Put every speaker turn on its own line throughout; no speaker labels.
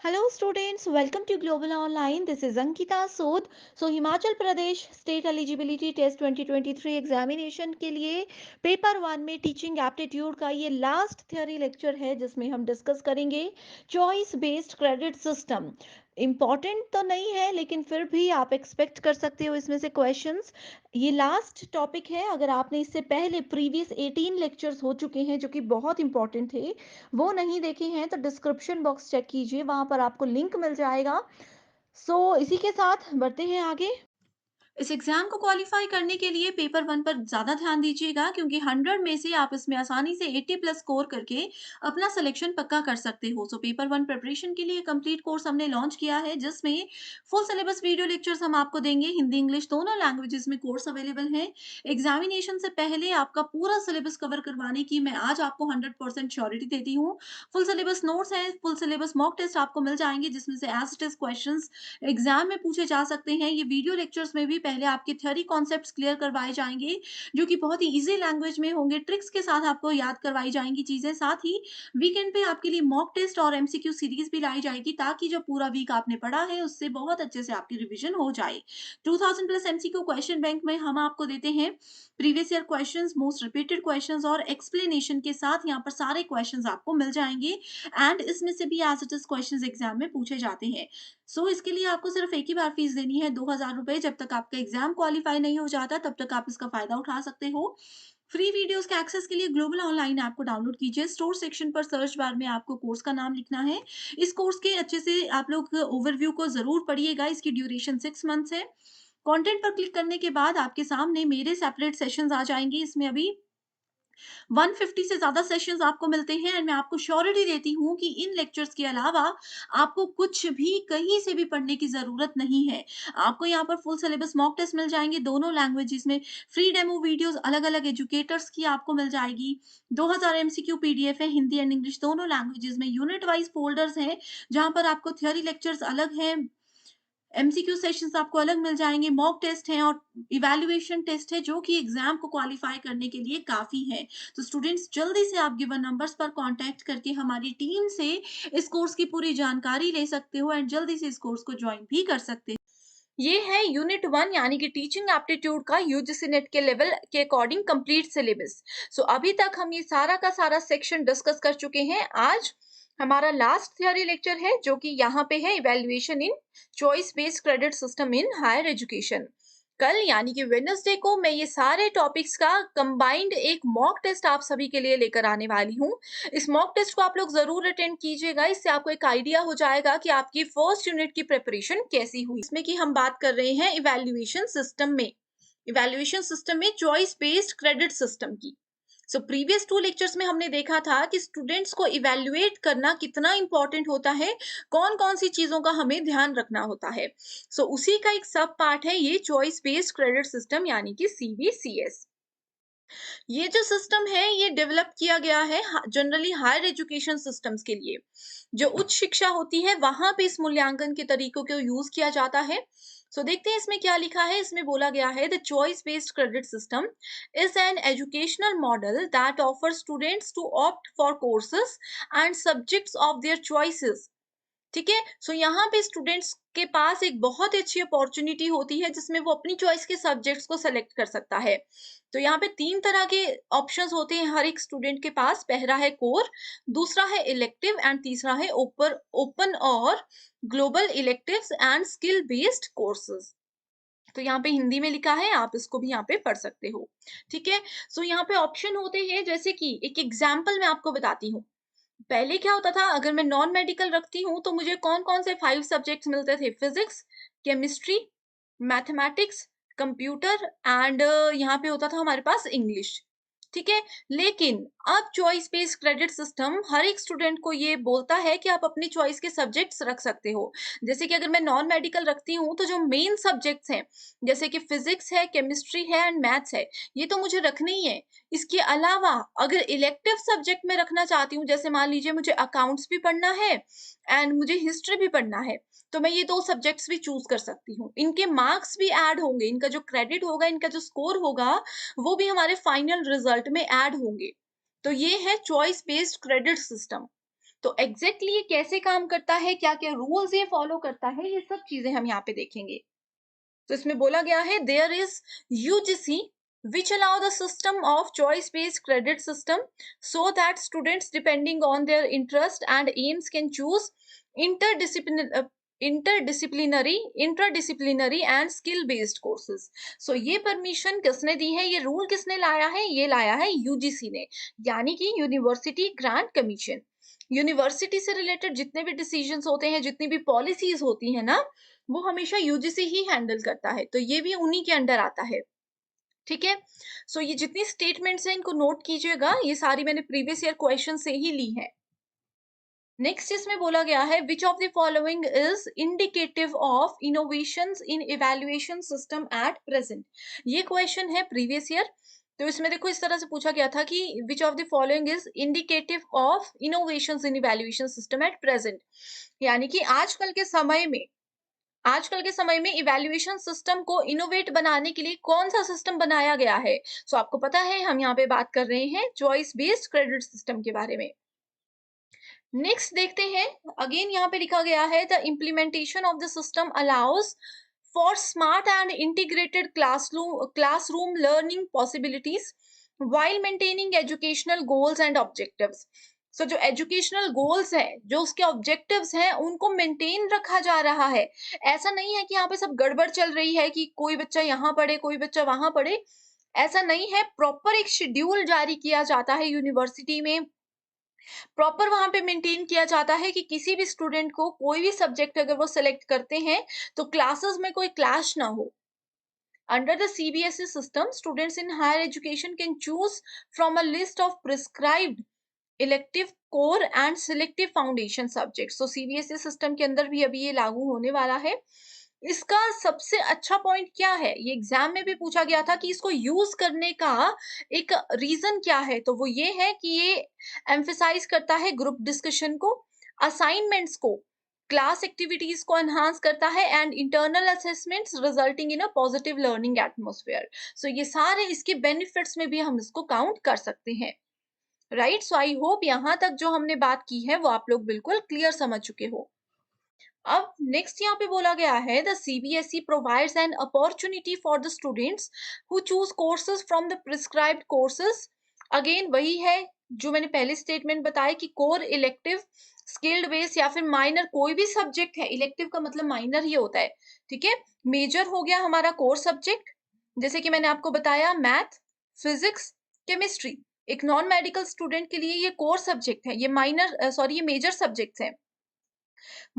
Hello students, welcome to Global Online. This is Ankita Sood. So Himachal Pradesh state eligibility test 2023 examination के लिए paper one में teaching aptitude का ये last theory lecture है जिसमें हम डिस्कस करेंगे choice based credit system. Important तो नहीं है लेकिन फिर भी आप एक्सपेक्ट कर सकते हो इसमें से क्वेश्चंस। ये लास्ट टॉपिक है। अगर आपने इससे पहले प्रीवियस 18 लेक्चर्स हो चुके हैं जो कि बहुत इंपॉर्टेंट थे, वो नहीं देखे हैं तो डिस्क्रिप्शन बॉक्स चेक कीजिए, वहां पर आपको लिंक मिल जाएगा। इसी के साथ बढ़ते हैं आगे।
इस एग्जाम को क्वालिफाई करने के लिए पेपर वन पर ज्यादा ध्यान दीजिएगा क्योंकि 100 में से आप इसमें आसानी से 80 प्लस स्कोर करके अपना सिलेक्शन पक्का कर सकते हो। सो पेपर वन प्रिपरेशन के लिए कंप्लीट कोर्स हमने लॉन्च किया है जिसमें फुल सिलेबस वीडियो लेक्चर्स हम आपको देंगे। हिंदी इंग्लिश दोनों लैंग्वेजेस में कोर्स अवेलेबल है। एग्जामिनेशन से पहले आपका पूरा सिलेबस कवर करवाने की मैं आज आपको 100% श्योरिटी देती हूँ। फुल सिलेबस नोट्स है, फुल सिलेबस मॉक टेस्ट आपको मिल जाएंगे जिसमें से as it is question exam में पूछे जा सकते हैं। ये वीडियो लेक्चर्स में भी पहले आपके थ्योरी कॉन्सेप्ट्स क्लियर करवाए जाएंगे जो कि बहुत ही इजी लैंग्वेज में होंगे, ट्रिक्स के साथ आपको याद करवाई जाएंगी चीजें। साथ ही वीकेंड पे आपके लिए मॉक टेस्ट और एमसीक्यू सीरीज भी लाई जाएगी ताकि जो पूरा वीक आपने पढ़ा है उससे बहुत अच्छे से आपकी रिवीजन हो जाए। 2000 प्लस एमसीक्यू क्वेश्चन बैंक में हम आपको देते हैं previous year questions, most repeated questions और एक्सप्लेनेशन के साथ। यहाँ पर सारे क्वेश्चंस आपको मिल जाएंगे एंड इसमें से भी as it is questions exam में पूछे जाते हैं। इसके लिए आपको सिर्फ एक ही बार फीस देनी है, 2000 रुपए। जब तक आपका एग्जाम क्वालिफाई नहीं हो जाता तब तक आप इसका फायदा उठा सकते हो। फ्री वीडियोस के एक्सेस के लिए ग्लोबल ऑनलाइन ऐप को डाउनलोड कीजिए। स्टोर सेक्शन पर सर्च बार में आपको कोर्स का नाम लिखना है। इस कोर्स के अच्छे से आप लोग ओवरव्यू को जरूर पढ़िएगा। इसकी ड्यूरेशन 6 मंथ्स है। कंटेंट पर क्लिक करने के बाद आपके सामने मेरे सेपरेट सेशंस आ जाएंगे। इसमें अभी 150 से ज़्यादा सेशंस आपको मिलते हैं एंड मैं आपको श्योरिटी देती हूँ कि इन लेक्चर्स के अलावा आपको कुछ भी कहीं से भी पढ़ने की ज़रूरत नहीं है। आपको यहाँ पर फुल सिलेबस मॉक टेस्ट मिल जाएँगे दोनों लैंग्वेजेस में। फ्री डेमो वीडियोस अलग-अलग एजुकेटर्स की आपको मिल जाएगी। 2000 एमसीक्यू पीडीएफ है, हिंदी एंड इंग्लिश दोनों लैंग्वेजेस में। यूनिट वाइज़ फ़ोल्डर्स हैं, जहाँ पर आपको थ्योरी लेक्चर्स अलग हैं, एमसीक्यू सेशंस आपको अलग मिल जाएँगे, मॉक टेस्ट हैं और इवैल्यूएशन टेस्ट है जो कि एग्ज़ाम को क्वालीफाई करने के लिए काफ़ी है। तो स्टूडेंट्स जल्दी से आप गिवन नंबर्स पर कॉन्टैक्ट करके हमारी टीम से इस कोर्स की पूरी जानकारी ले सकते हो एंड जल्दी से इस कोर्स को जॉइन भी कर सकते हो। ये है यूनिट 1 यानी कि टीचिंग एप्टीट्यूड का यूजीसी नेट के लेवल के अकॉर्डिंग कंप्लीट सिलेबस। अभी तक हम ये सारा का सारा सेक्शन डिस्कस कर चुके हैं। आज हमारा लास्ट थ्योरी लेक्चर है जो कि यहाँ पे है evaluation in choice based credit system in higher education. कल यानी कि वेडनेसडे को मैं ये सारे टॉपिक्स का कंबाइंड एक मॉक टेस्ट आप सभी के लिए लेकर आने वाली हूँ। इस मॉक टेस्ट को आप लोग जरूर अटेंड कीजिएगा, इससे आपको एक आइडिया हो जाएगा कि आपकी फर्स्ट यूनिट की प्रिपरेशन कैसी हुई। इसमें कि हम बात कर रहे हैं इवैल्यूएशन सिस्टम में चॉइस बेस्ड क्रेडिट सिस्टम की। प्रीवियस 2 लेक्चर्स में हमने देखा था कि स्टूडेंट्स को इवैल्यूएट करना कितना इंपॉर्टेंट होता है, कौन-कौन सी चीजों का हमें ध्यान रखना होता है। उसी का एक सब पार्ट है ये चॉइस बेस्ड क्रेडिट सिस्टम यानी कि सीबीसीएस। ये जो सिस्टम है ये डेवलप किया गया है जनरली हायर एजुकेशन सिस्टम्स के लिए। जो उच्च शिक्षा होती है वहां पे इस मूल्यांकन के तरीकों को यूज किया जाता है। देखते हैं इसमें क्या लिखा है। इसमें बोला गया है the choice based credit system is an educational model that offer students to opt for courses and subjects of their choices. ठीक है। यहाँ पे स्टूडेंट्स के पास एक बहुत ही अच्छी अपॉर्चुनिटी होती है जिसमें वो अपनी चॉइस के सब्जेक्ट्स को सेलेक्ट कर सकता है। यहाँ पे 3 तरह के ऑप्शंस होते हैं हर एक स्टूडेंट के पास। पहला है कोर, दूसरा है इलेक्टिव एंड तीसरा है ओपन ओपन और global electives and skill based courses. यहाँ पे हिंदी में लिखा है, आप इसको भी यहाँ पे पढ़ सकते हो। ठीक है। यहाँ पे ऑप्शन होते हैं, जैसे कि एक एग्जाम्पल मैं आपको बताती हूँ। पहले क्या होता था, अगर मैं नॉन मेडिकल रखती हूँ तो मुझे कौन-कौन से 5 सब्जेक्ट्स मिलते थे? Physics, chemistry, mathematics, computer and यहाँ पे होता था हमारे पास इंग्लिश। ठीक है। लेकिन अब चॉइस बेस्ड क्रेडिट सिस्टम हर एक स्टूडेंट को ये बोलता है कि आप अपनी चॉइस के सब्जेक्ट्स रख सकते हो। जैसे कि अगर मैं नॉन मेडिकल रखती हूँ तो जो मेन सब्जेक्ट्स हैं जैसे कि फिजिक्स है, केमिस्ट्री है एंड मैथ्स है, ये तो मुझे रखने ही है। इसके अलावा अगर इलेक्टिव सब्जेक्ट में रखना चाहती हूँ, जैसे मान लीजिए मुझे अकाउंट्स भी पढ़ना है एंड मुझे हिस्ट्री भी पढ़ना है, तो मैं ये 2 सब्जेक्ट्स भी चूज़ कर सकती हूँ। इनके मार्क्स भी ऐड होंगे, इनका जो क्रेडिट होगा, इनका जो स्कोर होगा, वो भी हमारे फाइनल रिजल्ट में ऐड होंगे। ये है चॉइस बेस्ड क्रेडिट सिस्टम। तो एग्जैक्टली ये कैसे काम करता है, क्या-क्या रूल्स ये फॉलो करता है, ये सब चीज़ें हम यहाँ पे देखेंगे। तो इसमें बोला गया है there is UGC which allow the system of choice based credit system so that students depending on their interest and aims can choose interdisciplinary interdisciplinary and skill based courses। so ये परमिशन किसने दी है, ये rule किसने लाया है, ये लाया है यूजीसी ने, यानी कि यूनिवर्सिटी ग्रांट कमीशन। यूनिवर्सिटी से रिलेटेड जितने भी डिसीजंस होते हैं, जितनी भी पॉलिसीज होती है ना, वो हमेशा यूजीसी ही हैंडल करता है, तो ये भी उन्हीं के अंडर आता है। ठीक है, सो ये जितनी स्टेटमेंट्स हैं इनको नोट कीजिएगा, ये सारी मैंने प्रीवियस ईयर क्वेश्चन से ही ली है। नेक्स्ट इसमें बोला गया है which of the following is indicative of innovations in evaluation system at present. ये क्वेश्चन है प्रीवियस ईयर, तो इसमें देखो इस तरह से पूछा गया था कि which of the following is indicative of innovations in evaluation system at present, यानी कि आजकल के समय में इवैल्यूएशन सिस्टम को इनोवेट बनाने के लिए कौन सा सिस्टम बनाया गया है। सो आपको पता है हम यहाँ पे बात कर रहे हैं चॉइस बेस्ड क्रेडिट सिस्टम के बारे में। नेक्स्ट देखते हैं, अगेन यहाँ पे लिखा गया है the implementation of the system allows for smart and integrated classroom learning possibilities while maintaining educational goals and objectives। सो जो एजुकेशनल गोल्स हैं, जो उसके ऑब्जेक्टिव्स हैं, उनको मेंटेन रखा जा रहा है। ऐसा नहीं है कि यहाँ पे सब गड़बड़ चल रही है कि कोई बच्चा यहाँ पढ़े, कोई बच्चा वहां पढ़े, ऐसा नहीं है। प्रॉपर एक शेड्यूल जारी किया जाता है यूनिवर्सिटी में, प्रॉपर वहां पे मेंटेन किया जाता है कि किसी भी स्टूडेंट को कोई भी सब्जेक्ट अगर वो सिलेक्ट करते हैं तो क्लासेस में कोई क्लैश ना हो। Under the CBSE system, students in higher education can choose from a list of prescribed elective core and selective foundation subject. So CBSE system के अंदर भी अभी ये लागू होने वाला है। इसका सबसे अच्छा पॉइंट क्या है, ये एग्जाम में भी पूछा गया था कि इसको यूज करने का एक रीजन क्या है, तो वो ये है कि ये एम्फेसाइज करता है ग्रुप डिस्कशन को, असाइनमेंट्स को, क्लास एक्टिविटीज को एनहांस करता है and internal assessments resulting in a positive learning atmosphere. So ये सारे इसके बेनिफिट्स में भी हम इसको काउंट कर सकते हैं। राइट, सो आई होप यहाँ तक जो हमने बात की है वो आप लोग बिल्कुल क्लियर समझ चुके हो। अब नेक्स्ट यहाँ पे बोला गया है the CBSE provides an opportunity for the students who choose courses from the prescribed courses. Again वही है जो मैंने पहले स्टेटमेंट बताया कि कोर, इलेक्टिव, स्किल्ड बेस या फिर माइनर, कोई भी सब्जेक्ट है, इलेक्टिव का मतलब माइनर ही होता है। ठीक है, मेजर हो गया हमारा कोर सब्जेक्ट, जैसे कि मैंने आपको बताया मैथ, फिजिक्स, केमिस्ट्री। एक नॉन मेडिकल स्टूडेंट के लिए ये कोर सब्जेक्ट है, ये माइनर सॉरी ये मेजर सब्जेक्ट्स हैं।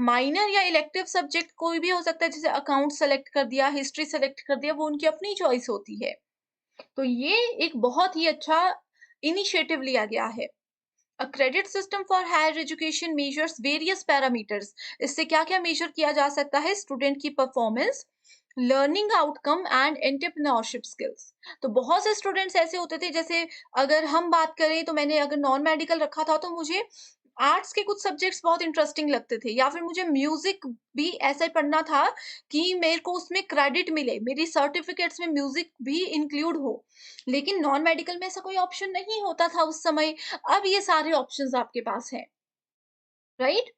माइनर या इलेक्टिव सब्जेक्ट कोई भी हो सकता है, जैसे अकाउंट सेलेक्ट कर दिया, हिस्ट्री सेलेक्ट कर दिया, वो उनकी अपनी चॉइस होती है। तो ये एक बहुत ही अच्छा इनिशिएटिव लिया गया है। A credit system for higher education measures various parameters. इससे क्या क्या मेजर किया जा सकता है, स्टूडेंट की performance, learning outcome and entrepreneurship skills. तो बहुत से स्टूडेंट्स ऐसे होते थे, जैसे अगर हम बात करें तो मैंने अगर नॉन मेडिकल रखा था तो मुझे आर्ट्स के कुछ सब्जेक्ट्स बहुत इंटरेस्टिंग लगते थे, या फिर मुझे म्यूजिक भी ऐसा ही पढ़ना था कि मेरे को उसमें क्रेडिट मिले, मेरी सर्टिफिकेट्स में म्यूजिक भी इंक्लूड हो। लेकिन नॉन मेडिकल में ऐसा कोई ऑप्शन नहीं होता था उस समय। अब ये सारे ऑप्शंस आपके पास हैं। राइट,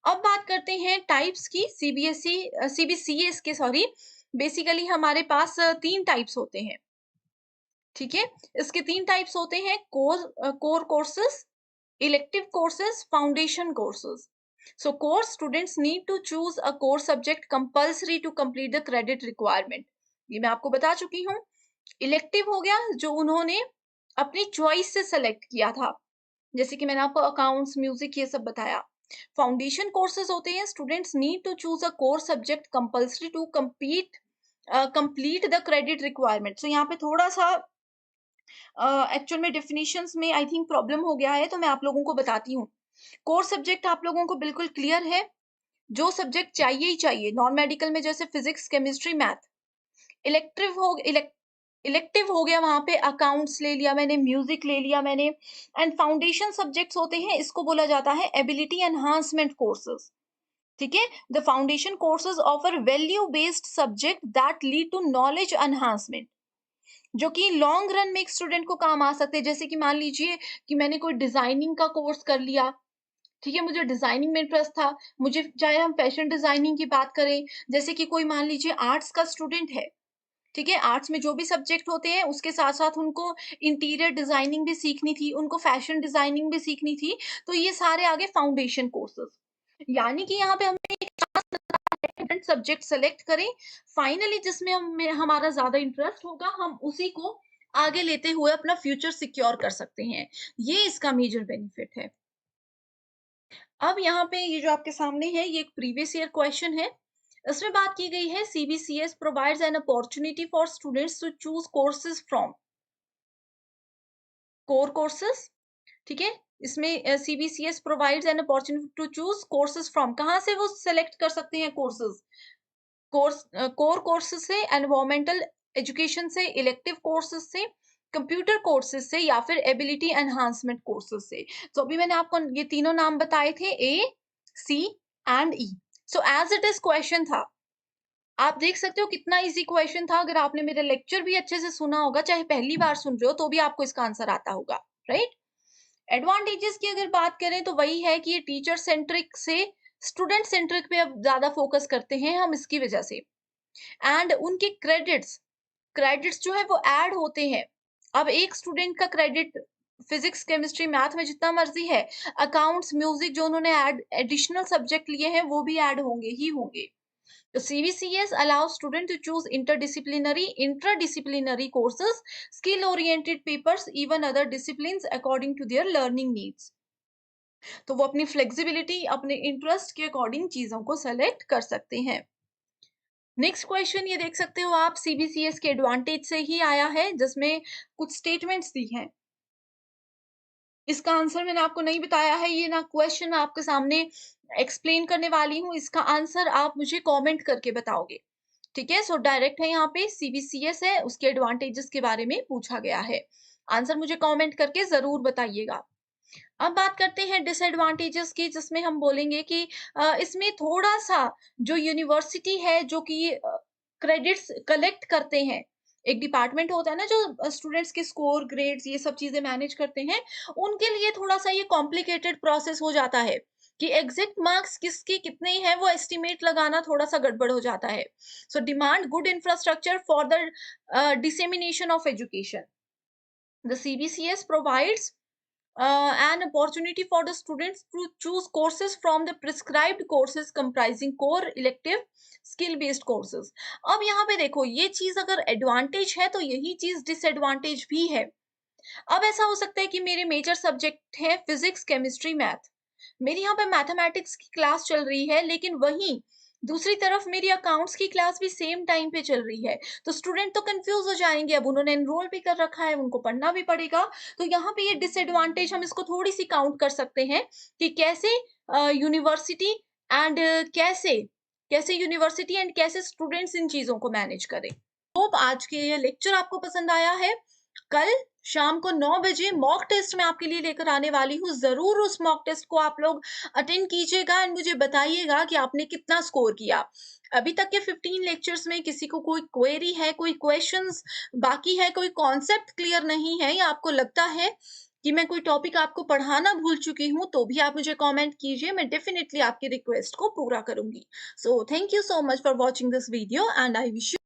अब बात करते हैं टाइप्स की। सीबीसीएस के सॉरी, बेसिकली हमारे पास तीन टाइप्स होते हैं। ठीक है, इसके तीन टाइप्स होते हैं, core courses, elective courses, foundation courses. So course students need to choose a course subject compulsory to complete the credit requirement. ये मैं आपको बता चुकी हूँ। इलेक्टिव हो गया जो उन्होंने अपनी चॉइस से सेलेक्ट किया था, जैसे कि मैंने आपको अकाउंट्स, म्यूजिक ये सब बताया। फाउंडेशन कोर्सेज होते हैं, students need to choose a course subject compulsory to complete the credit requirement. So यहाँ पे थोड़ा सा एक्चुअल में डेफिनेशंस में आई थिंक प्रॉब्लम हो गया है, तो मैं आप लोगों को बताती हूँ। कोर सब्जेक्ट आप लोगों को बिल्कुल क्लियर है, जो सब्जेक्ट चाहिए ही चाहिए नॉन मेडिकल में, जैसे फिजिक्स, केमिस्ट्री, मैथ। इलेक्टिव हो इलेक्टिव हो गया, वहां पे अकाउंट्स ले लिया मैंने, म्यूजिक ले लिया मैंने। एंड फाउंडेशन सब्जेक्ट्स होते हैं, इसको बोला जाता है एबिलिटी एनहांसमेंट कोर्सेज। ठीक है, the foundation courses offer value based subject that lead to knowledge enhancement, जो कि लॉन्ग रन में एक स्टूडेंट को काम आ सकते हैं। जैसे कि मान लीजिए कि मैंने कोई डिजाइनिंग का कोर्स कर लिया, ठीक है, मुझे डिज़ाइनिंग में इंटरेस्ट था, मुझे चाहे हम फैशन डिज़ाइनिंग की बात करें, जैसे कि कोई मान लीजिए आर्ट्स का स्टूडेंट है, ठीक है? आर्ट्स में जो भी सब्जेक्ट होते हैं, उसके साथ-साथ उनको इंटीरियर डिज़ाइनिंग भी सीखनी थी, उनको फैशन डिज़ाइनिंग भी सीखनी थी, तो ये सारे आ गए फाउंडेशन कोर्सेज़। यानी कि यहाँ पे हमें डिफरेंट सब्जेक्ट सेलेक्ट करें, फाइनली जिसमें हमारा ज़्यादा इंटरेस्ट होगा, हम उसी को आगे लेते हुए अपना फ्यूचर सिक्योर कर सकते हैं। ये इसका मेजर बेनिफिट है। अब यहाँ पे ये जो आपके सामने है, ये एक प्रीवियस ईयर क्वेश्चन है। इसमें बात की गई है CBCS provides an opportunity for students to choose courses from core courses, ठीक है? इसमें CBCS provides an opportunity to choose courses from, कहाँ से वो सेलेक्ट कर सकते हैं कोर्सेज़? कोर कोर्सेज़ से, एनवायरमेंटल एजुकेशन से, इलेक्टिव कोर्सेज़ से, कंप्यूटर कोर्सेज़ से या फिर एबिलिटी एनहांसमेंट कोर्सेज़ से। तो अभी मैंने आपको ये तीनों नाम बताए थे, A, C and E. So as it is question था। आप देख सकते हो कितना ईज़ी क्वेश्चन था, अगर आपने मेरा लेक्चर भी अच्छे से सुना होगा, चाहे पहली बार सुन रहे हो, तो भी आपको इसका आंसर आता होगा, राइट? एडवांटेजेस की अगर बात करें तो वही है कि ये टीचर सेंट्रिक से स्टूडेंट सेंट्रिक पे अब ज़्यादा फोकस करते हैं हम इसकी वजह से। एंड उनके क्रेडिट्स क्रेडिट्स जो है वो ऐड होते हैं। अब एक स्टूडेंट का क्रेडिट फिजिक्स, केमिस्ट्री, मैथ में जितना मर्ज़ी है, अकाउंट्स, म्यूज़िक जो उन्होंने एडिशनल सब्जेक्ट लिए हैं, वो भी ऐड होंगे ही होंगे। तो CBCS allows student to choose interdisciplinary courses, skill-oriented papers, even other disciplines according to their learning needs. तो वो अपनी फ्लेक्सिबिलिटी, अपने इंटरेस्ट के अकॉर्डिंग चीज़ों को सेलेक्ट कर सकते हैं। नेक्स्ट क्वेश्चन ये देख सकते हो आप, CBCS के एडवांटेज से ही आया है, जिसमें कुछ स्टेटमेंट्स दी हैं। इसका आंसर मैंने आपको नहीं बताया है, ये ना क्वेश्चन मैं आपके सामने एक्सप्लेन करने वाली हूँ, इसका आंसर आप मुझे कमेंट करके बताओगे, ठीक है? सो डायरेक्ट है यहाँ पे सीबीसीएस है, उसके एडवांटेजेस के बारे में पूछा गया है। आंसर मुझे कमेंट करके ज़रूर बताइएगा। अब बात करते हैं डिसएडवांटेजेस की, जिसमें हम बोलेंगे कि इसमें थोड़ा-सा जो यूनिवर्सिटी है, जो कि क्रेडिट्स कलेक्ट करते हैं, एक डिपार्टमेंट होता है ना जो स्टूडेंट्स के स्कोर, ग्रेड्स ये सब चीज़ें मैनेज करते हैं, उनके लिए थोड़ा-सा ये कॉम्प्लिकेटेड प्रोसेस हो जाता है कि एग्ज़ैक्ट मार्क्स किसके कितने हैं, वो एस्टिमेट लगाना थोड़ा-सा गड़बड़ हो जाता है। So demand good infrastructure for the dissemination of education. The CBCS provides an opportunity for the students to choose courses from the prescribed courses comprising core, elective, skill based courses. अब यहाँ पे देखो, ये चीज अगर एडवांटेज है तो यही चीज डिसएडवांटेज भी है। अब ऐसा हो सकता है कि मेरे मेजर सब्जेक्ट है फिजिक्स, केमिस्ट्री, मैथ, मेरी यहाँ पे मैथमेटिक्स की क्लास चल रही है, लेकिन वहीं दूसरी तरफ मेरी अकाउंट्स की क्लास भी सेम टाइम पे चल रही है, तो स्टूडेंट तो कंफ्यूज हो जाएंगे। अब उन्होंने एनरोल भी कर रखा है, उनको पढ़ना भी पड़ेगा। तो यहाँ पे ये डिसएडवांटेज हम इसको थोड़ी सी काउंट कर सकते हैं कि कैसे यूनिवर्सिटी एंड कैसे कैसे यूनिवर्सिटी एंड कैसे स्टूडेंट्स इन चीजों को मैनेज करें। होप आज के ये लेक्चर आपको पसंद आया है। कल शाम को 9 बजे मॉक टेस्ट मैं आपके लिए लेकर आने वाली हूँ। ज़रूर उस मॉक टेस्ट को आप लोग अटेंड कीजिएगा एंड मुझे बताइएगा कि आपने कितना स्कोर किया। अभी तक के 15 लेक्चर्स में किसी को कोई क्वेरी है, कोई क्वेश्चंस बाकी है, कोई कॉन्सेप्ट क्लियर नहीं है, या आपको लगता है कि मैं कोई टॉपिक आपको पढ़ाना भूल चुकी हूँ, तो भी आप मुझे कमेंट कीजिए। मैं डेफिनिटली आपकी रिक्वेस्ट को पूरा करूँगी। So thank you so much for watching this video and I wish you